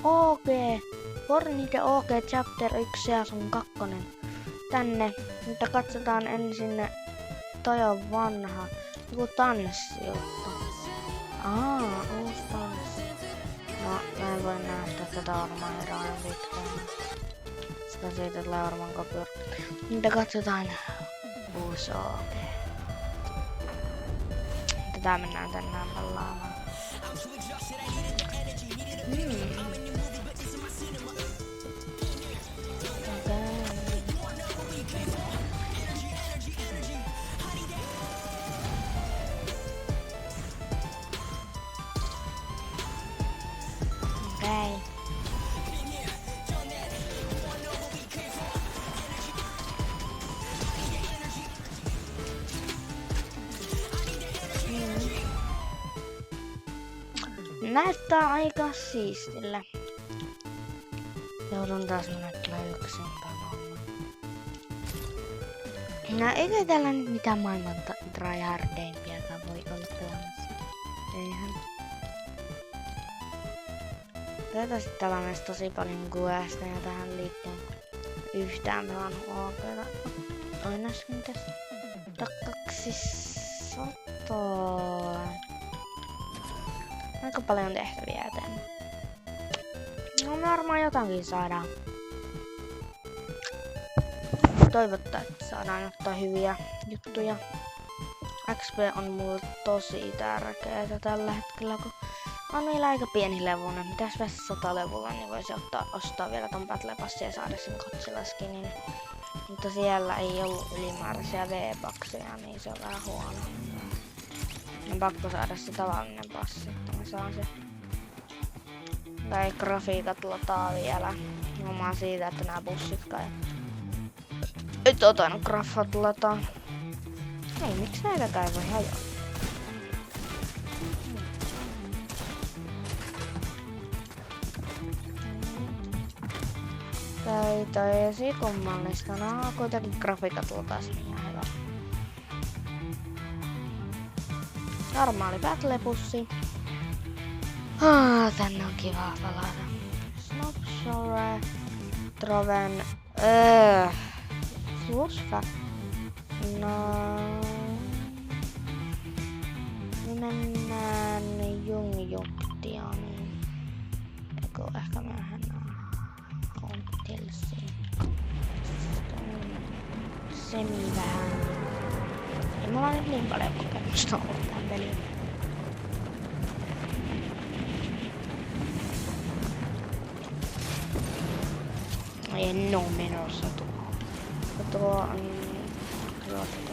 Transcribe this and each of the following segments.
OG. Fornite OG Chapter 1 ja sun 2. Tänne. Mutta katsotaan ensin. Toi on vanha. Joku tanssijuttu. Uusi tanssi. No, mä en voi nähdä tätä varmaan hirveän pitkään. Sitä siitä tulee varmaan kopio. Mutta katsotaan. Uusi OG. Tätä mennään tänään pelaamaan. Okei. Näyttää aika siistille. Joudun taas menettää yksin pelaamaan. No eikä täällä nyt mitään maailman tryhardeimpia voi olla pelaamassa. Eihän. Tätä sit tällainen tosi paljon QS:tä ja tähän liittyen yhtään pelannut OG:ta. Toin äsken tässä 200. Aika paljon tehtäviä eteen. No me varmaan jotakin saadaan. Toivottaa, että saadaan ottaa hyviä juttuja. XP on mulle tosi tärkeää tällä hetkellä, kun on vielä aika pieni levunen. Mitäs päästä 100 levulla, niin voisi ostaa vielä ton Battle Passin ja saada sen Godzilla skinin. Mutta siellä ei ollut ylimääräisiä V-pakseja, niin se on vähän huono. On pakko saada se tavallinen passi, että mä saan se. Tai grafiikat lataa vielä. Omaa siitä, että nää bussit kai. Ei tainnut graffat lataa. Ei, miksi näitäkään ei voi hajota? Tai esi kummallista. No, kuitenkin grafiikat lataa sen ihan hyvä. Normaali battle-pussi. Tänne on kiva palata. Snopshore. Troven. Slusfa. No. Me mennään Jungjuttianiin. Eiku ehkä mennään Hauntilsiin. Semi vähän. Ei mulla nyt niin paljon kokemusta ollut tän peliin. En oo menossa tuohon. Tuo on ruottu.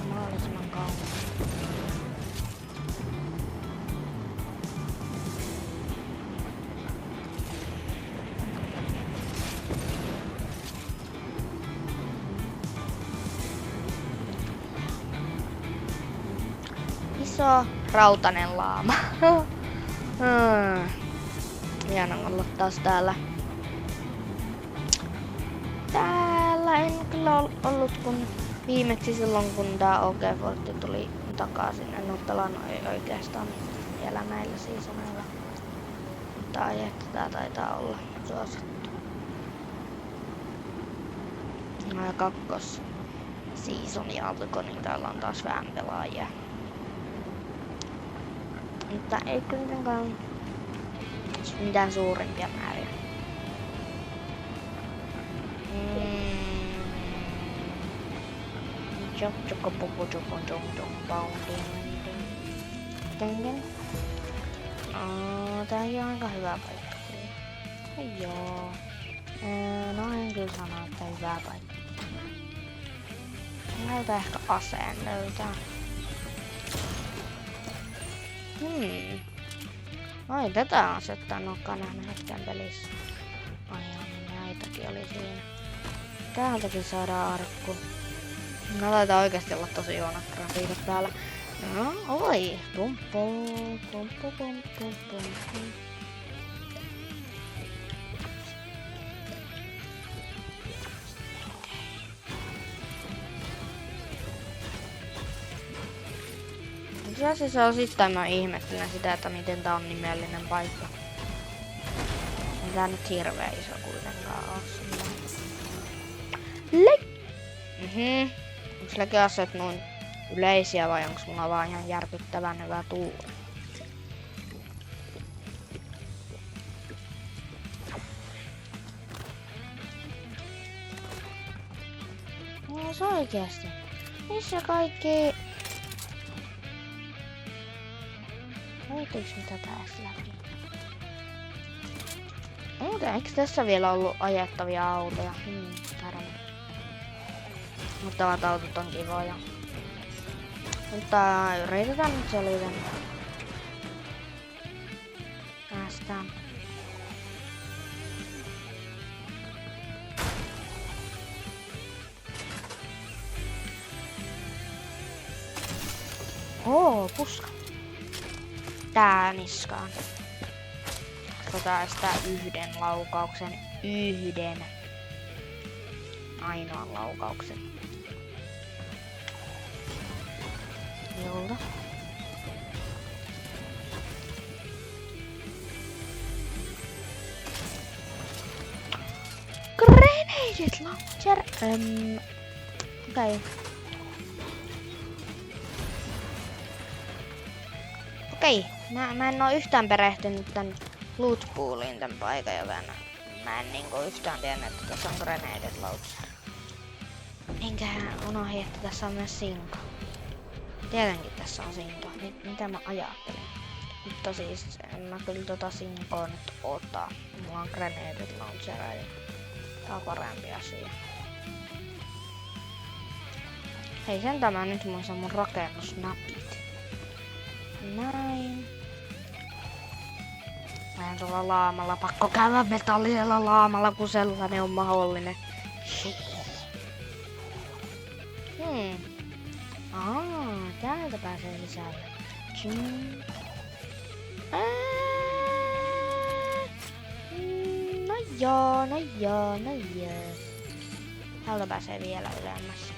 Mahdollisimman kauan. Iso rautanen laama. Hieno olla taas täällä. Täällä en kyllä ollut kun viimeksi silloin kun tää OG-fortti tuli takaisin. En oo pelannut oikeastaan vielä näillä seasoneilla. Mutta että tää taitaa olla suosittu. No kakkos seasoni alkoi, niin täällä on taas vähän pelaajia. Mutta ei kuitenkaan mitään suurimpia määriä. Tääkin on aika hyvä paikka. Joo. No en kyllä sano, että hyvä paikka. Näytä ehkä aseen löytää. Ai tätä asetta en ookaan nähnyt hetken pelissä. Ai joo, näitäkin oli siinä. Täältäkin saadaan arkku. Mä taitaa oikeesti olla tosi huonot grafiikat täällä. No, oi! Pumpu. Se osittain mä ihmettelen sitä, että miten tää on nimellinen paikka. Ei tää nyt hirveä iso kuitenkaan oo silleen. Onks näkö asiat noin yleisiä vai onks mulla vaan ihan järkyttävän hyvä tuuri? No se oikeesti. Missä kaikki... Löytyykö mitä tästä läpi? Muuten, eikö tässä vielä ollut ajettavia autoja? Varmaan. Mutta autot on kivoja. Mutta yritetään nyt selvitä. Päästään. Puska. Tää niskaan. Otetaan sitä yhden laukauksen. Yhden. Ainoan laukauksen. Jolta. Grenade launcher. Okei. Okei. Mä en oo yhtään perehtynyt tän loot pooliin tän paikan, joten mä en niinku yhtään tiennyt, että tässä on grenade launcher. Enkä unohdin, että tässä on myös sinko. Tietenkin tässä on sinko. Mitä mä ajattelin? Mutta siis en mä kyllä sinkoa nyt ota. Mulla on grenade launcher ja tää on parempi asia. Hei, sen tämä nyt muista mun rakennusnapit. Näin. Mä en tuolla laamalla. Pakko käydä metallisella laamalla, kun sellainen on mahdollinen. Täältä pääsee sisälle. No joo. Täältä pääsee vielä ylemmäs.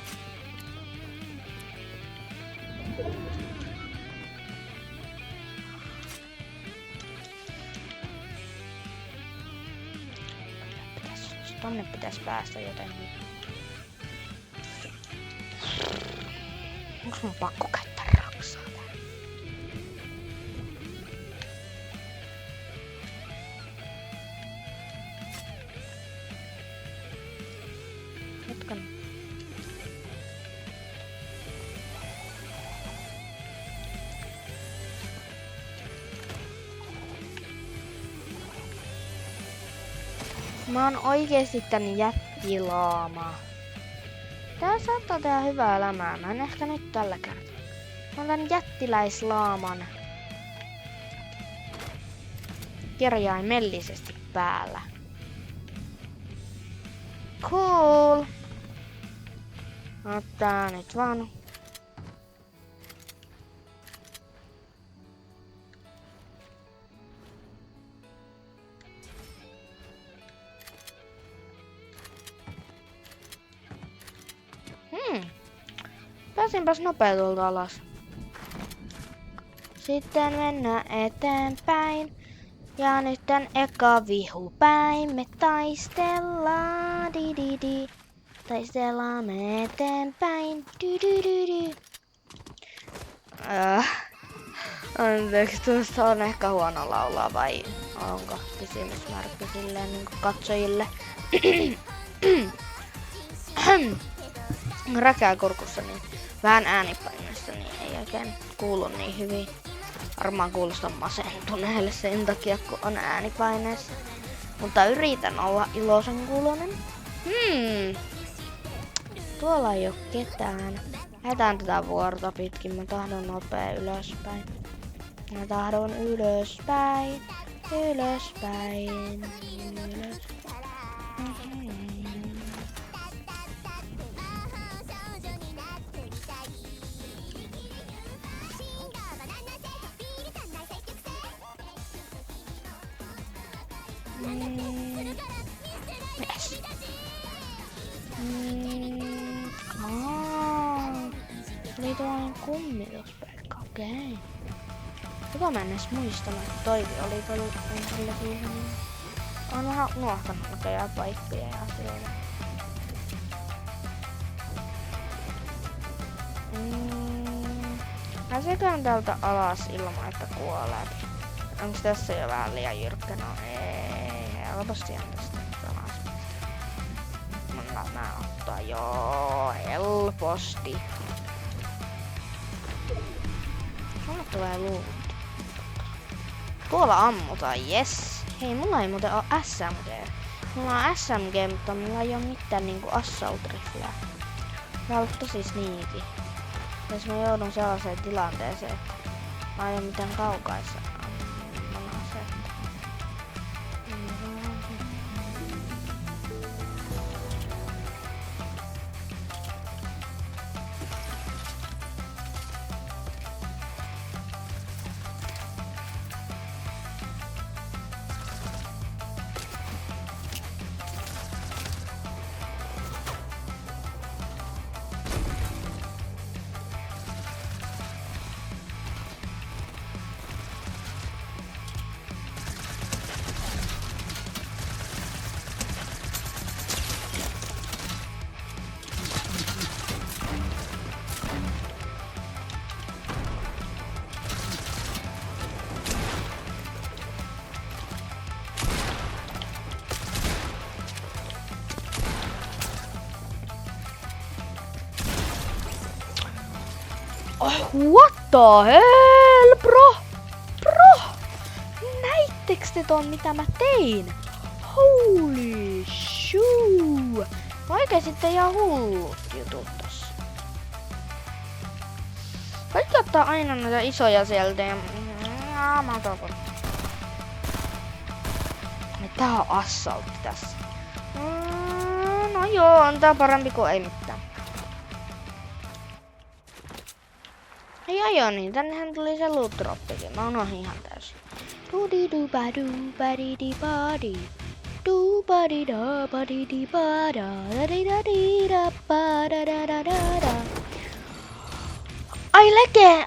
Tonne pitäis päästä jotenkin. Onks mun pakko käyttää raksaa täällä? Hetken. Mä oon oikeesti tän jättilaama. Tää saattaa tehdä hyvää elämää. Mä en ehkä nyt tällä kertaa. Mä oon tän jättiläislaaman kirjaimellisesti päällä. Cool. Ottaa nyt vaan. Pääsinpäs nopea tuolta alas. Sitten mennään eteenpäin. Ja nyt tän eka vihupäin me taistellaan. Di. Taistellaan me eteenpäin. Du. Anteeksi, tuosta on ehkä huono laulaa vai onko kysymysmerkki silleen niinku katsojille. Räkää kurkussa, niin vähän äänipaineesta, niin ei oikein kuulu niin hyvin. Varmaan kuulostaa masentuneelle sen takia, kun on äänipaineessa. Mutta yritän olla iloisen kuulonen. Tuolla ei oo ketään. Lähdetään tätä vuorta pitkin. Mä tahdon nopea ylöspäin. Mä tahdon ylöspäin. Ylöspäin. Yes. Oli tuollainen kummituspaikka. Okei. Joko mä en edes muistanut, että toivi oli tällä viikolla. Oon vähän unohtanut näköjään paikkoja ja asioita. Pääseekään täältä alas ilman, että kuolee? Onks tässä jo vähän liian jyrkkä? No ei, helposti on tästä alas. Mä ottaa joo, helposti. Mulla tulee luut. Tuolla ammutaan, yes. Hei, mulla ei muuten oo SMG. Mulla on SMG, mutta mulla ei oo mitään niinku assault rifleä. Mä oon tosi sneaky. Jos mä joudun sellaiseen tilanteeseen, että mä en oo mitään kaukaissa asetta. What the hell, bro? Bro! Näittekö te ton, mitä mä tein? Holy shoo! Oikeesti te ihan hullut jutut tossa. Kaikki ottaa aina noita isoja sieltä ja... mä otan ton. Tää on assaultti tässä. No joo, on tää parempi kuin ei mitään. Joo, niin tännehän tuli se loot droppikin. Mä unohdin ihan täysin. Ai leke!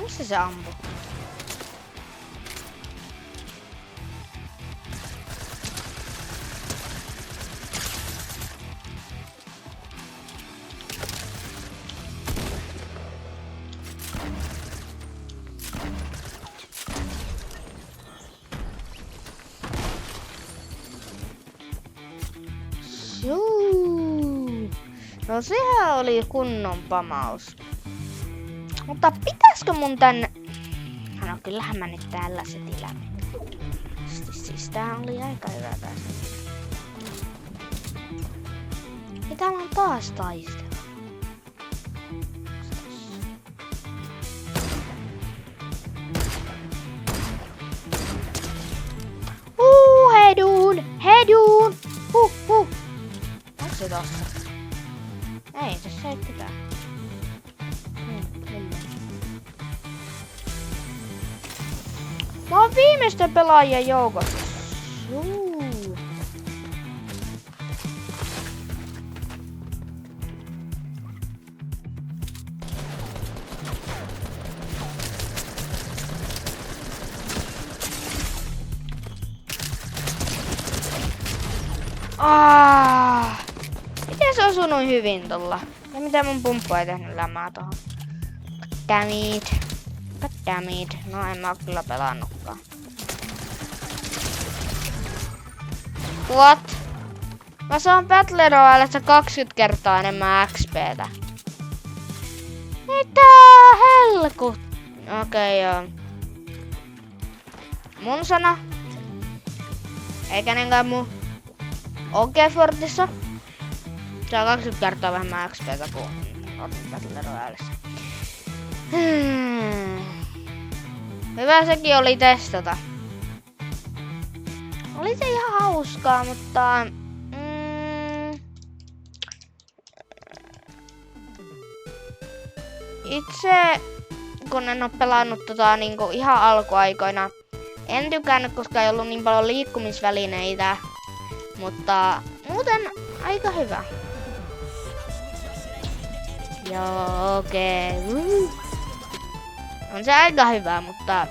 Missä se ampuu? No sehän oli kunnon pamaus. Mutta pitäisikö mun tänne... No kyllähän mä nyt tällä setillä menen. Siis tää oli aika hyvä päästä. Ja täällä on taas taistelu. Heduun! Onko se tossa? Ei, tässä ei pitää. Mä oon viimeisten pelaajien joukossa. Miten se osui noin hyvin tulla? Ja miten mun pumppu ei tehnyt lämää tohon? Goddammit. No en mä oo kyllä pelannutkaan. What? Mä saan Battle Royalessa 20 kertaa enemmän XPtä. Mitä helkut? Okei, joo. Mun sana. Eikä niinkään mun. Fortissa. Saa 20 kertaa vähemmän XPtä kuin Battle Royalessa. Hyvä sekin oli testata. Oli se ihan hauskaa, mutta itse kun en oo pelannut niinku ihan alkuaikoina, en tykännyt, koska ei ollut niin paljon liikkumisvälineitä, mutta muuten aika hyvä. Joo, okei. On se aika hyvä, mutta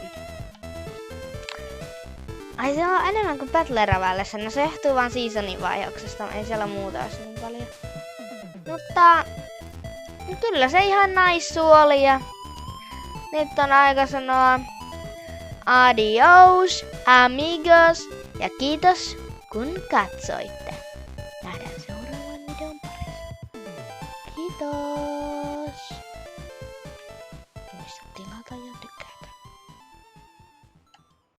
ai se on enemmän kuin Battle Royalessa. No se johtuu vaan seasonin vaihdoksesta. Ei siellä muuta olisi niin paljon. Mutta kyllä se ihan nice oli ja nyt on aika sanoa adios, amigos ja kiitos kun katsoitte. Nähdään seuraavan videon parissa. Kiitos! Muista tilata ja tykkää.